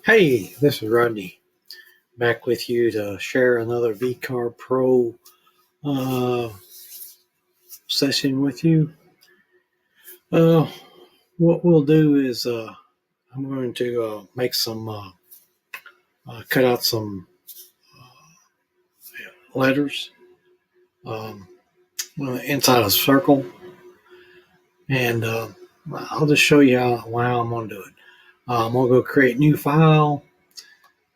Hey, this is Rodney back with you to share another VCarve Pro uh, session with you. Uh, what we'll do is I'm going to make some, cut out some letters um, inside a circle, and I'll just show you how I'm going to do it. I'm going to go create new file.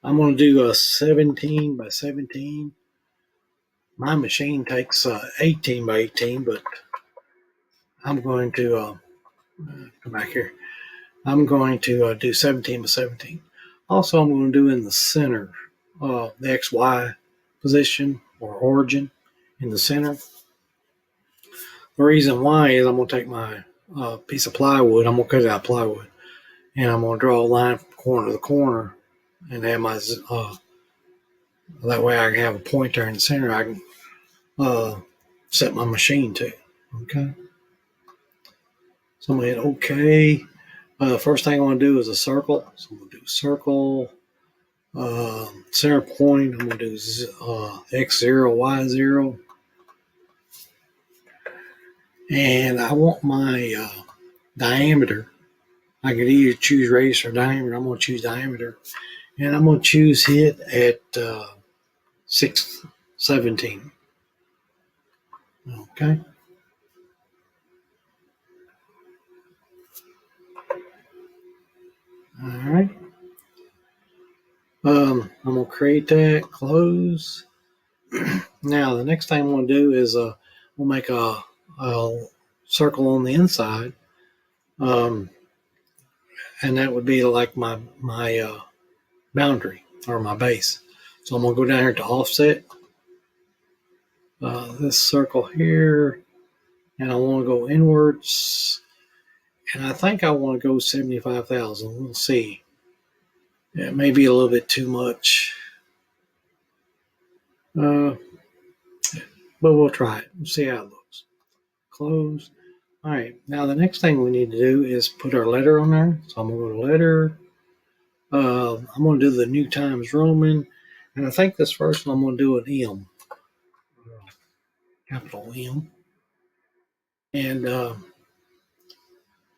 I'm going to do a 17 by 17. My machine takes 18 by 18, but I'm going to come back here. I'm going to do 17 by 17. Also, I'm going to do in the center, the XY position or origin in the center. The reason why is I'm going to take my piece of plywood, I'm going to cut out plywood, and I'm going to draw a line from corner to corner and have my, that way I can have a point there in the center I can set my machine to. Okay. So I'm going to hit OK. First thing I want to do is a circle. So I'm going to do circle. Center point, I'm going to do X0, Y0. And I want my diameter. I could either choose radius or diameter. I'm going to choose diameter. And I'm going to choose hit at 617. Okay. All right. I'm going to create that, close. Now, the next thing I'm going to do is we'll make a circle on the inside. And that would be like my boundary or my base. So I'm going to go down here to offset this circle here, and I want to go inwards, and I think I want to go 75,000. We'll see. It may be a little bit too much, but we'll try it. We'll see how it looks. Close. All right. Now the next thing we need to do is put our letter on there. So I'm going to go to letter. I'm going to do the New Times Roman, and I think this first one I'm going to do an M, capital M. And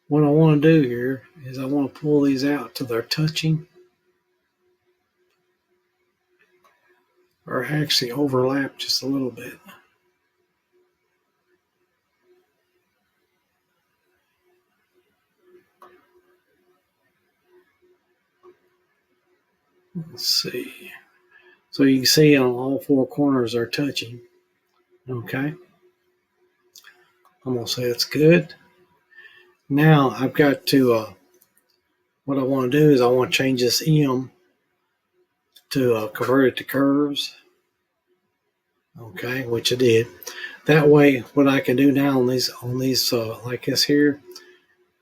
what I want to do here is I want to pull these out till they're touching or actually overlap just a little bit. Let's see. So you can see on all four corners are touching. Okay. I'm going to say it's good. Now I've got to, what I want to do is I want to change this M to convert it to curves. Okay, which I did. That way, what I can do now on these like this here,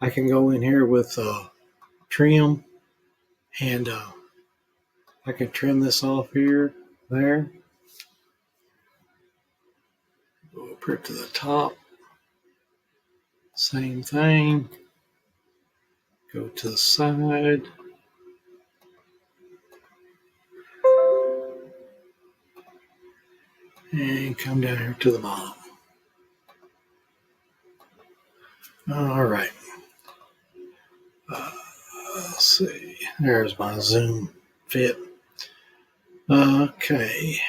I can go in here with trim, and I can trim this off here, there. Go up here to the top. Same thing. Go to the side. And come down here to the bottom. All right. Let's see. There's my zoom fit. Okay.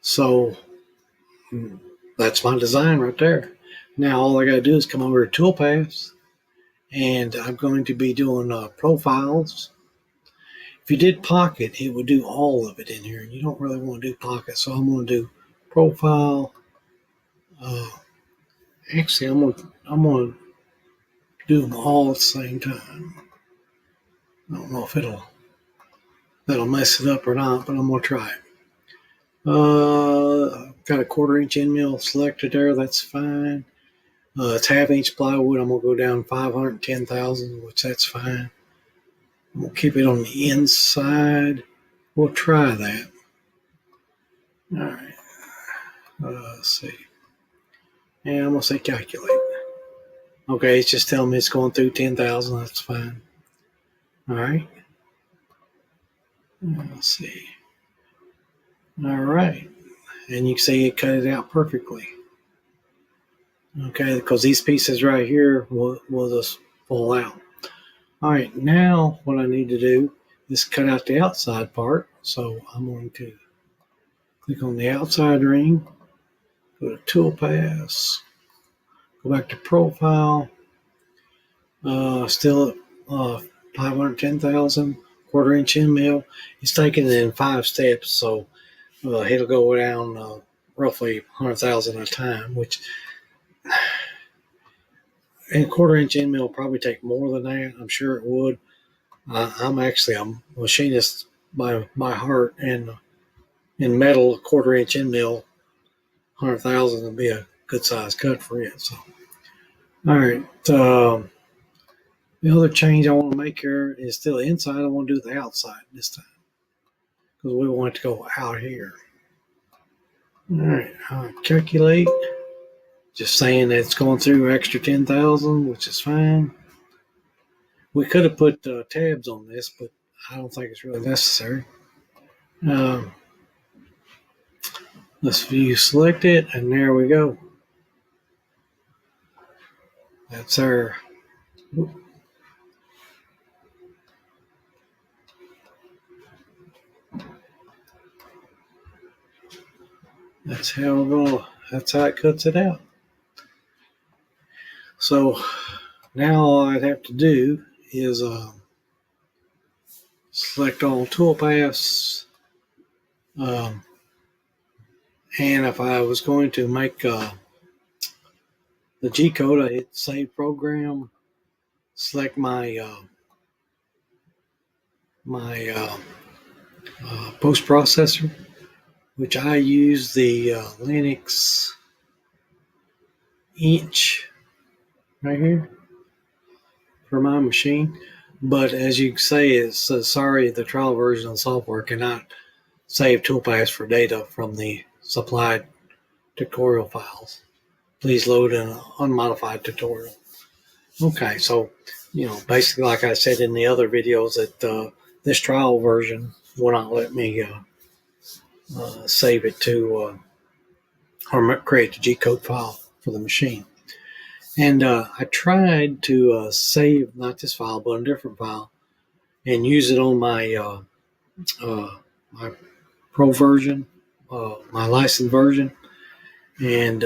So that's my design right there. Now all I got to do is come over to Toolpaths, and I'm going to be doing profiles. If you did pocket, it would do all of it in here, and you don't really want to do pocket, so I'm going to do profile. Actually, I'm going to do them all at the same time. I don't know if that'll mess it up or not, but I'm going to try it. Got a 1/4 inch end mill selected there. That's fine. It's 1/2 inch plywood. I'm going to go down 510,000, which that's fine. I'm going to keep it on the inside. We'll try that. All right. Let's see. And I'm going to say calculate. Okay, it's just telling me it's going through 10,000. That's fine. All right. Let's see. All right. And you can see it cut it out perfectly. Okay, because these pieces right here will just fall out. All right, now what I need to do is cut out the outside part. So I'm going to click on the outside ring, go to Tool Paths, go back to Profile, still at 510,000, quarter-inch end mill. It's taken it in 5 steps, so it'll go down roughly 100,000 at a time, which and quarter-inch end mill will probably take more than that. I'm sure it would. I'm actually a machinist by heart, and in metal, a quarter-inch end mill, 100,000 would be a good size cut for it. So, all right. The other change I want to make here is still inside. I want to do the outside this time because we want it to go out here. All right. Calculate. Just saying that it's going through extra 10,000, which is fine. We could have put tabs on this, but I don't think it's really necessary. Let's view select it, and there we go. That's our that's how it cuts it out. So now all I'd have to do is select all toolpaths, and if I was going to make the G code, I hit save program, select my post processor, which I use the Linux inch right here for my machine. But as you say, it's sorry, the trial version of the software cannot save toolpaths for data from the supplied tutorial files. Please load an unmodified tutorial. Okay, so basically, like I said in the other videos, that this trial version will not let me save it to or create the G code file for the machine. And I tried to save not this file, but a different file, and use it on my my pro version, my licensed version, and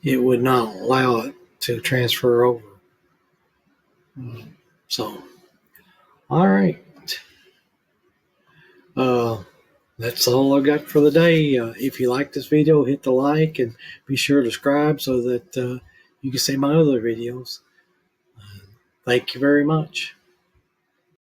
it would not allow it to transfer over. So, all right. That's all I got for the day. If you like this video, hit the like and be sure to subscribe so that you can see my other videos. Thank you very much.